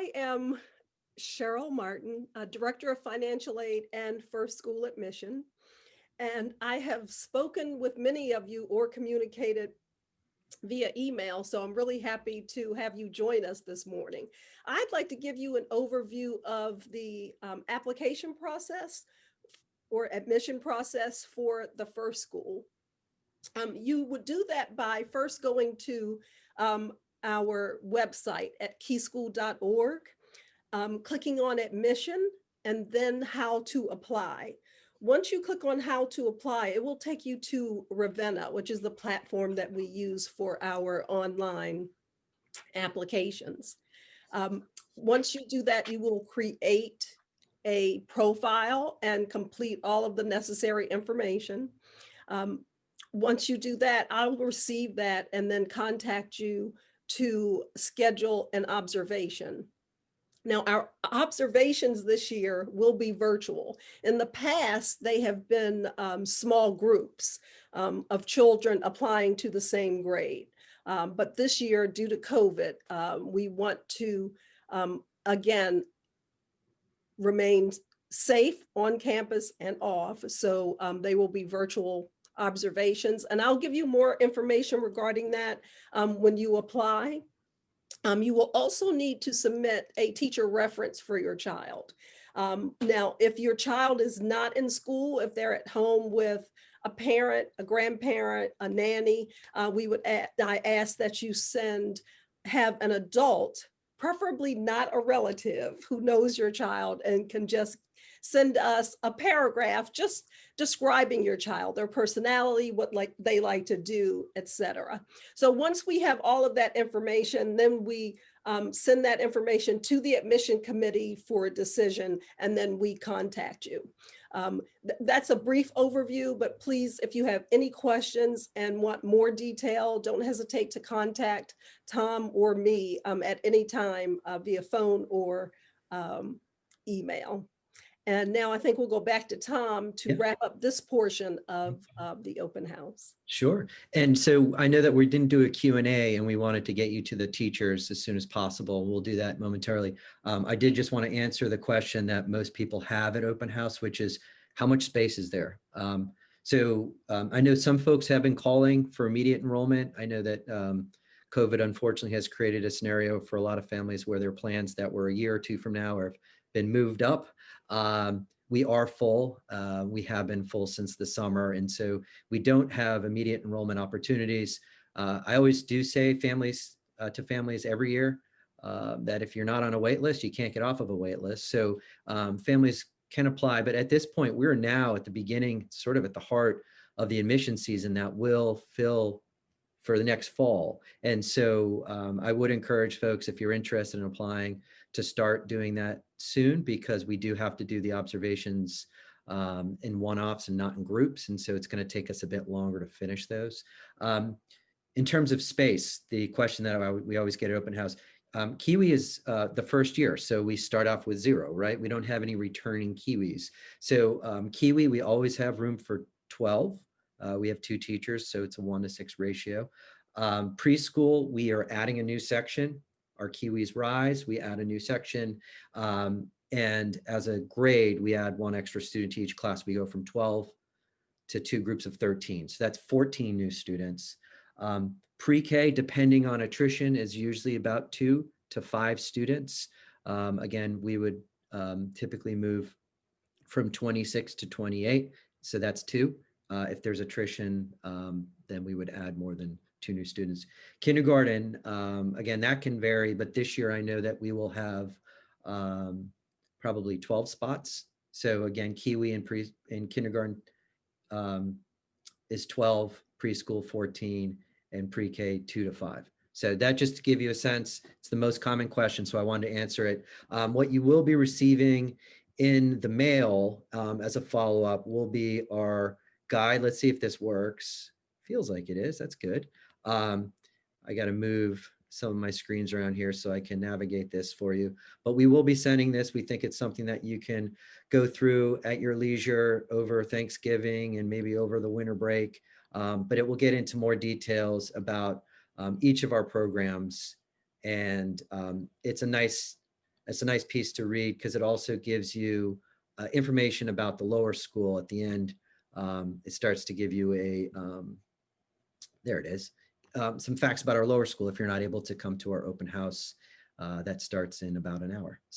I am Cheryl Martin, Director of Financial Aid and First School Admission. And I have spoken with many of you or communicated via email, so I'm really happy to have you join us this morning. I'd like to give you an overview of the application process or admission process for the first school. You would do that by first going to our website at keyschool.org, clicking on admission, and then how to apply. Once you click on how to apply, it will take you to Ravenna, which is the platform that we use for our online applications. Once you do that, you will create a profile and complete all of the necessary information. Once you do that, I'll receive that and then contact you to schedule an observation. Now, our observations this year will be virtual. In the past, they have been small groups of children applying to the same grade. But this year, due to COVID, we want to, again, remain safe on campus and off. So they will be virtual observations. And I'll give you more information regarding that when you apply. You will also need to submit a teacher reference for your child. Now, if your child is not in school, if they're at home with a parent, a grandparent, a nanny, I ask that you have an adult, preferably not a relative, who knows your child and can just send us a paragraph just describing your child, their personality, what they like to do, etc. So once we have all of that information, then we send that information to the admission committee for a decision, and then we contact you. That's a brief overview, but please, if you have any questions and want more detail, don't hesitate to contact Tom or me at any time via phone or email. And now I think we'll go back to Tom to wrap up this portion of the open house. Sure. And so I know that we didn't do a Q&A and we wanted to get you to the teachers as soon as possible. We'll do that momentarily. I did just want to answer the question that most people have at open house, which is how much space is there? I know some folks have been calling for immediate enrollment. I know that COVID unfortunately has created a scenario for a lot of families where their plans that were a year or two from now have been moved up. We are full. We have been full since the summer. And so we don't have immediate enrollment opportunities. I always do say to families every year that if you're not on a wait list, you can't get off of a wait list. So families can apply. But at this point, we're now at the beginning, sort of at the heart of the admission season that will fill for the next fall. And so I would encourage folks, if you're interested in applying, to start doing that soon, because we do have to do the observations in one-offs and not in groups. And so it's going to take us a bit longer to finish those. In terms of space, the question that we always get at open house, Kiwi is the first year. So we start off with 0, right? We don't have any returning Kiwis. So Kiwi, we always have room for 12. We have 2 teachers, so it's a 1-to-6 ratio. Preschool, we are adding a new section. Our Kiwis rise, we add a new section. And as a grade, we add 1 extra student to each class. We go from 12 to 2 groups of 13. So that's 14 new students. Pre-K, depending on attrition, is usually about 2 to 5 students. Again, we would typically move from 26 to 28. So that's 2. If there's attrition, then we would add more than 2 new students. Kindergarten, again, that can vary, but this year I know that we will have probably 12 spots. So again, Kiwi in kindergarten is 12, preschool 14, and pre-K 2 to 5. So that just to give you a sense, it's the most common question, so I wanted to answer it. What you will be receiving in the mail as a follow-up will be our guide. Let's see if this works. Feels like it is. That's good. I got to move some of my screens around here so I can navigate this for you. But we will be sending this. We think it's something that you can go through at your leisure over Thanksgiving and maybe over the winter break. But it will get into more details about each of our programs. And it's a nice It's a nice piece to read because it also gives you information about the lower school at the end. It starts to give you there it is, some facts about our lower school if you're not able to come to our open house that starts in about an hour.